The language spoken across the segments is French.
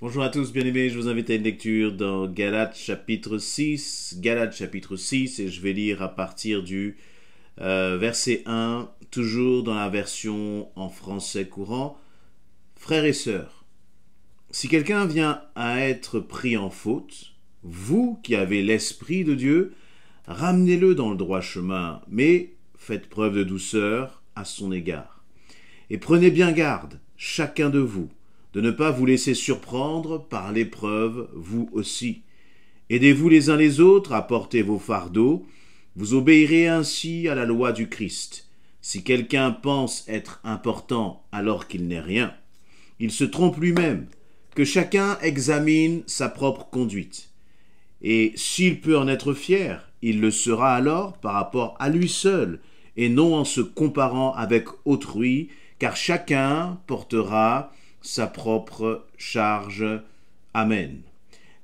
Bonjour à tous, bien-aimés, je vous invite à une lecture dans Galates chapitre 6, et je vais lire à partir du verset 1, toujours dans la version en français courant. Frères et sœurs, si quelqu'un vient à être pris en faute, vous qui avez l'Esprit de Dieu, ramenez-le dans le droit chemin, mais faites preuve de douceur à son égard. Et prenez bien garde, chacun de vous, de ne pas vous laisser surprendre par l'épreuve, vous aussi. Aidez-vous les uns les autres à porter vos fardeaux, vous obéirez ainsi à la loi du Christ. Si quelqu'un pense être important alors qu'il n'est rien, il se trompe lui-même, que chacun examine sa propre conduite. Et s'il peut en être fier, il le sera alors par rapport à lui seul, et non en se comparant avec autrui, car chacun portera sa propre charge. Amen.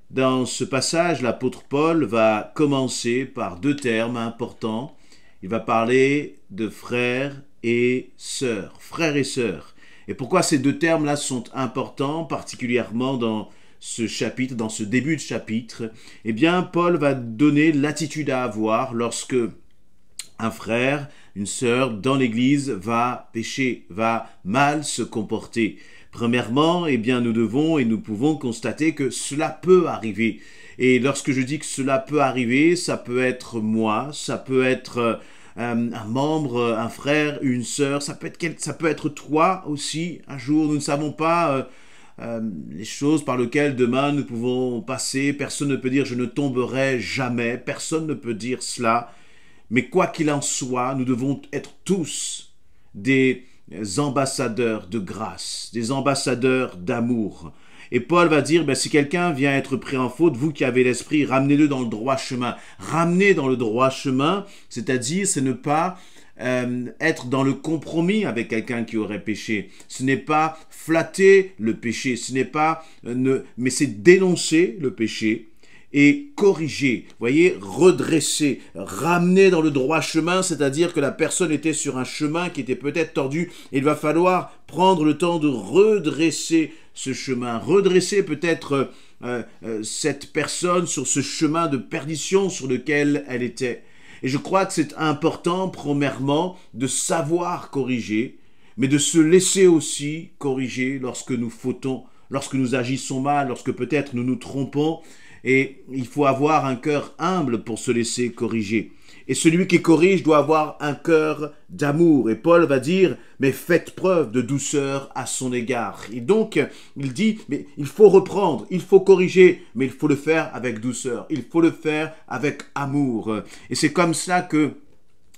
Dans ce passage, l'apôtre Paul va commencer par deux termes importants. Il va parler de frères et sœurs. Frères et sœurs. Et pourquoi ces deux termes-là sont importants, particulièrement dans ce chapitre, dans ce début de chapitre? Eh bien, Paul va donner l'attitude à avoir lorsque un frère, une sœur dans l'Église va pécher, va mal se comporter. Premièrement, eh bien, nous devons et nous pouvons constater que cela peut arriver. Et lorsque je dis que cela peut arriver, ça peut être moi, ça peut être un membre, un frère, une sœur, ça peut être toi aussi. Un jour, nous ne savons pas les choses par lesquelles demain nous pouvons passer. Personne ne peut dire « je ne tomberai jamais ». Personne ne peut dire cela. Mais quoi qu'il en soit, nous devons être tous des ambassadeurs de grâce, des ambassadeurs d'amour. Et Paul va dire, si quelqu'un vient être pris en faute, vous qui avez l'esprit, ramenez-le dans le droit chemin. Ramener dans le droit chemin, c'est-à-dire, c'est ne pas être dans le compromis avec quelqu'un qui aurait péché. Ce n'est pas flatter le péché, ce n'est pas, mais c'est dénoncer le péché et corriger, voyez, redresser, ramener dans le droit chemin, c'est-à-dire que la personne était sur un chemin qui était peut-être tordu, et il va falloir prendre le temps de redresser ce chemin, redresser peut-être cette personne sur ce chemin de perdition sur lequel elle était. Et je crois que c'est important, premièrement, de savoir corriger, mais de se laisser aussi corriger lorsque nous fautons, lorsque nous agissons mal, lorsque peut-être nous nous trompons. Et il faut avoir un cœur humble pour se laisser corriger. Et celui qui corrige doit avoir un cœur d'amour. Et Paul va dire, mais faites preuve de douceur à son égard. Et donc, il dit, mais il faut reprendre, il faut corriger, mais il faut le faire avec douceur. Il faut le faire avec amour. Et c'est comme ça que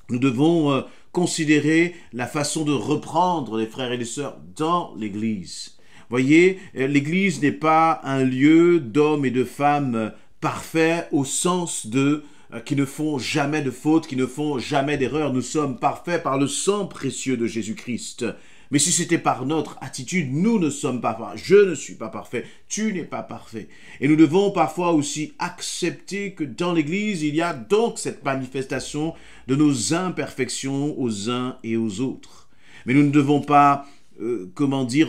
nous devons considérer la façon de reprendre les frères et les sœurs dans l'Église. Voyez, l'Église n'est pas un lieu d'hommes et de femmes parfaits au sens de qui ne font jamais de fautes, qui ne font jamais d'erreurs. Nous sommes parfaits par le sang précieux de Jésus-Christ. Mais si c'était par notre attitude, nous ne sommes pas parfaits. Je ne suis pas parfait, tu n'es pas parfait. Et nous devons parfois aussi accepter que dans l'Église, il y a donc cette manifestation de nos imperfections aux uns et aux autres. Mais nous ne devons pas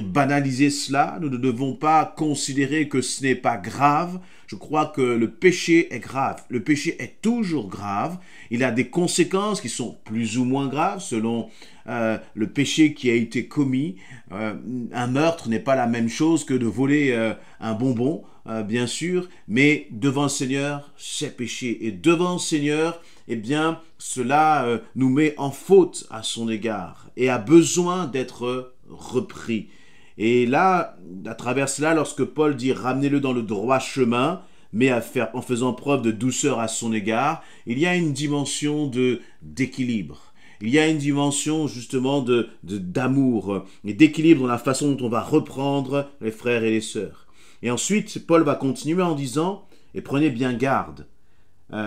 banaliser cela. Nous ne devons pas considérer que ce n'est pas grave. Je crois que le péché est grave. Le péché est toujours grave. Il a des conséquences qui sont plus ou moins graves selon le péché qui a été commis. Un meurtre n'est pas la même chose que de voler un bonbon, bien sûr, mais devant le Seigneur, c'est péché. Et devant le Seigneur, eh bien, cela nous met en faute à son égard et a besoin d'être repris. Et là, à travers cela, lorsque Paul dit « ramenez-le dans le droit chemin », mais en faisant preuve de douceur à son égard, il y a une dimension d'équilibre. Il y a une dimension justement d'amour et d'équilibre dans la façon dont on va reprendre les frères et les sœurs. Et ensuite, Paul va continuer en disant « et prenez bien garde,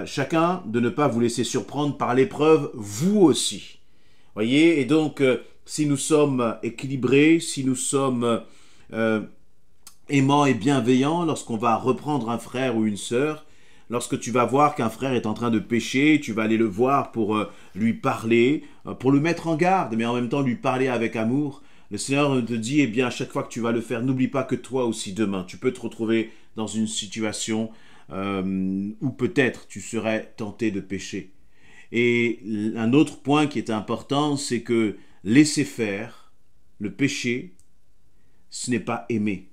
chacun de ne pas vous laisser surprendre par l'épreuve, vous aussi. » Voyez, et donc, si nous sommes équilibrés, si nous sommes aimants et bienveillants, lorsqu'on va reprendre un frère ou une sœur, lorsque tu vas voir qu'un frère est en train de pécher, tu vas aller le voir pour lui parler, pour le mettre en garde, mais en même temps lui parler avec amour. Le Seigneur te dit, eh bien, à chaque fois que tu vas le faire, n'oublie pas que toi aussi, demain, tu peux te retrouver dans une situation où peut-être tu serais tenté de pécher. Et un autre point qui est important, c'est que laisser faire, le péché, ce n'est pas aimer.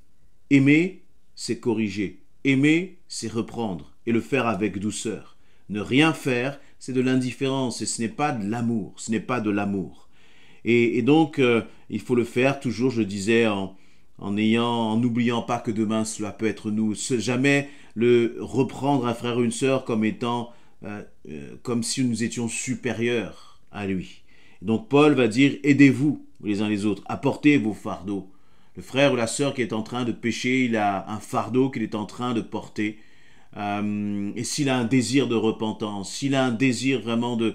Aimer, c'est corriger. Aimer, c'est reprendre et le faire avec douceur. Ne rien faire, c'est de l'indifférence et ce n'est pas de l'amour. Ce n'est pas de l'amour. Et donc, il faut le faire toujours, je disais, en n'oubliant pas que demain cela peut être nous. Jamais le reprendre un frère ou une sœur comme étant, comme si nous étions supérieurs à lui. Donc Paul va dire, aidez-vous les uns les autres, apportez vos fardeaux. Le frère ou la sœur qui est en train de pécher, il a un fardeau qu'il est en train de porter. Et s'il a un désir de repentance, s'il a un désir vraiment de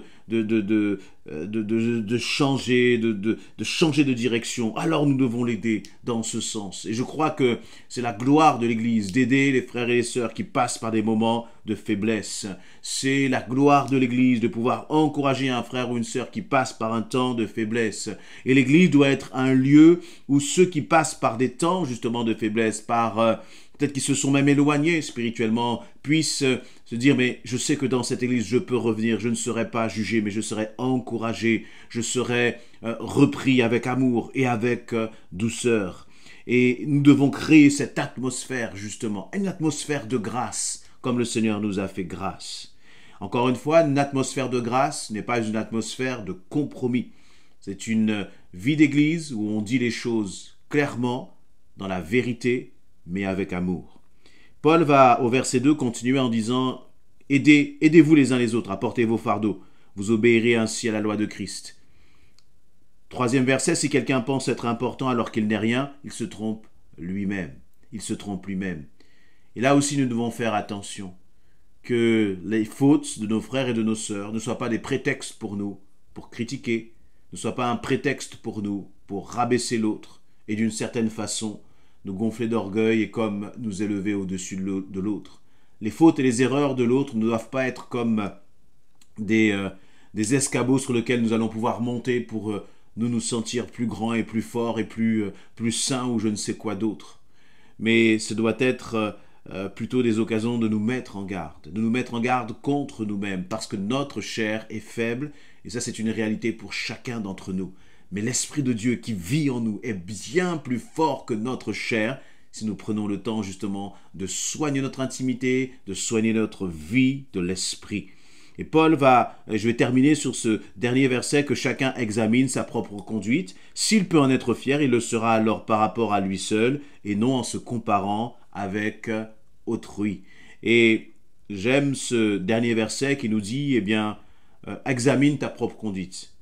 changer, de changer de direction, alors nous devons l'aider dans ce sens. Et je crois que c'est la gloire de l'Église d'aider les frères et les sœurs qui passent par des moments de faiblesse. C'est la gloire de l'Église de pouvoir encourager un frère ou une sœur qui passe par un temps de faiblesse. Et l'Église doit être un lieu où ceux qui passent par des temps justement de faiblesse, par peut-être qu'ils se sont même éloignés spirituellement, puissent se dire, mais je sais que dans cette église, je peux revenir, je ne serai pas jugé, mais je serai encouragé, je serai repris avec amour et avec douceur. Et nous devons créer cette atmosphère, justement, une atmosphère de grâce, comme le Seigneur nous a fait grâce. Encore une fois, une atmosphère de grâce n'est pas une atmosphère de compromis. C'est une vie d'église où on dit les choses clairement, dans la vérité, mais avec amour. Paul va au verset 2 continuer en disant « Aidez-vous les uns les autres, apportez vos fardeaux, vous obéirez ainsi à la loi de Christ. » Troisième verset, si quelqu'un pense être important alors qu'il n'est rien, il se trompe lui-même. Il se trompe lui-même. Et là aussi, nous devons faire attention que les fautes de nos frères et de nos sœurs ne soient pas des prétextes pour nous, pour critiquer, ne soient pas un prétexte pour nous, pour rabaisser l'autre et d'une certaine façon, nous gonfler d'orgueil et comme nous élever au-dessus de l'autre. Les fautes et les erreurs de l'autre ne doivent pas être comme des escabeaux sur lesquels nous allons pouvoir monter pour nous sentir plus grands et plus forts et plus saints ou je ne sais quoi d'autre. Mais ce doit être plutôt des occasions de nous mettre en garde contre nous-mêmes, parce que notre chair est faible, et ça c'est une réalité pour chacun d'entre nous. Mais l'Esprit de Dieu qui vit en nous est bien plus fort que notre chair si nous prenons le temps justement de soigner notre intimité, de soigner notre vie de l'Esprit. Et Paul je vais terminer sur ce dernier verset, que chacun examine sa propre conduite. S'il peut en être fier, il le sera alors par rapport à lui seul et non en se comparant avec autrui. Et j'aime ce dernier verset qui nous dit, eh bien, examine ta propre conduite.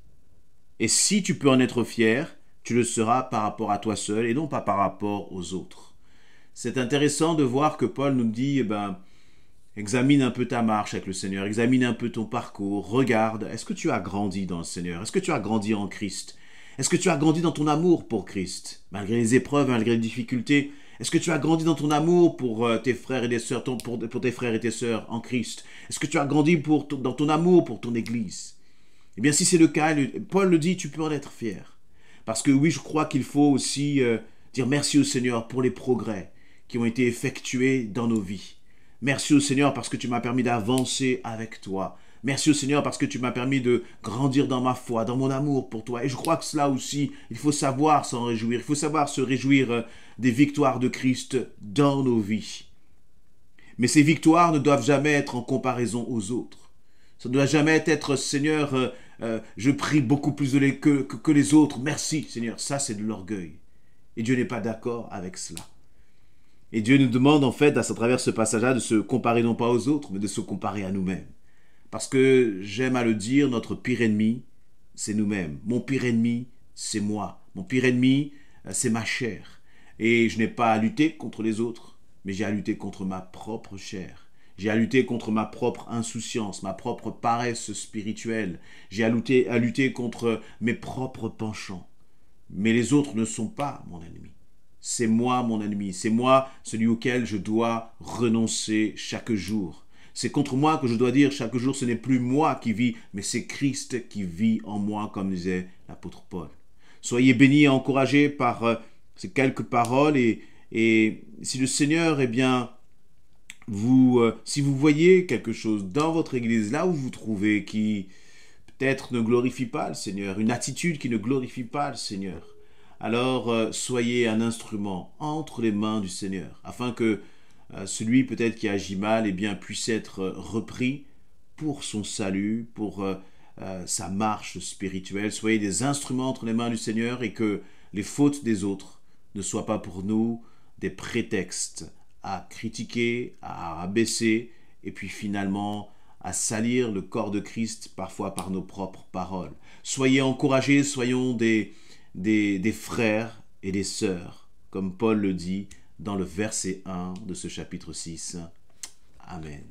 Et si tu peux en être fier, tu le seras par rapport à toi seul et non pas par rapport aux autres. C'est intéressant de voir que Paul nous dit, examine un peu ta marche avec le Seigneur, examine un peu ton parcours, regarde, est-ce que tu as grandi dans le Seigneur? Est-ce que tu as grandi en Christ? Est-ce que tu as grandi dans ton amour pour Christ? Malgré les épreuves, malgré les difficultés, est-ce que tu as grandi dans ton amour pour tes frères et tes sœurs, pour tes frères et tes sœurs en Christ? Est-ce que tu as grandi dans ton amour pour ton Église? Eh bien, si c'est le cas, Paul le dit, tu peux en être fier. Parce que oui, je crois qu'il faut aussi dire merci au Seigneur pour les progrès qui ont été effectués dans nos vies. Merci au Seigneur parce que tu m'as permis d'avancer avec toi. Merci au Seigneur parce que tu m'as permis de grandir dans ma foi, dans mon amour pour toi. Et je crois que cela aussi, il faut savoir s'en réjouir. Il faut savoir se réjouir des victoires de Christ dans nos vies. Mais ces victoires ne doivent jamais être en comparaison aux autres. Ça ne doit jamais être, Seigneur, je prie beaucoup plus que les autres. Merci, Seigneur. Ça, c'est de l'orgueil. Et Dieu n'est pas d'accord avec cela. Et Dieu nous demande, en fait, à travers ce passage-là, de se comparer non pas aux autres, mais de se comparer à nous-mêmes. Parce que, j'aime à le dire, notre pire ennemi, c'est nous-mêmes. Mon pire ennemi, c'est moi. Mon pire ennemi, c'est ma chair. Et je n'ai pas à lutter contre les autres, mais j'ai à lutter contre ma propre chair. J'ai à lutter contre ma propre insouciance, ma propre paresse spirituelle. J'ai à lutter contre mes propres penchants. Mais les autres ne sont pas mon ennemi. C'est moi mon ennemi. C'est moi celui auquel je dois renoncer chaque jour. C'est contre moi que je dois dire chaque jour, ce n'est plus moi qui vis, mais c'est Christ qui vit en moi, comme disait l'apôtre Paul. Soyez bénis et encouragés par ces quelques paroles et si le Seigneur, eh bien, si vous voyez quelque chose dans votre église, là où vous vous trouvez, qui peut-être ne glorifie pas le Seigneur, une attitude qui ne glorifie pas le Seigneur, alors soyez un instrument entre les mains du Seigneur, afin que celui peut-être qui agit mal, eh bien, puisse être repris pour son salut, pour sa marche spirituelle. Soyez des instruments entre les mains du Seigneur et que les fautes des autres ne soient pas pour nous des prétextes à critiquer, à rabaisser et puis finalement à salir le corps de Christ parfois par nos propres paroles. Soyez encouragés, soyons des frères et des sœurs, comme Paul le dit dans le verset 1 de ce chapitre 6. Amen.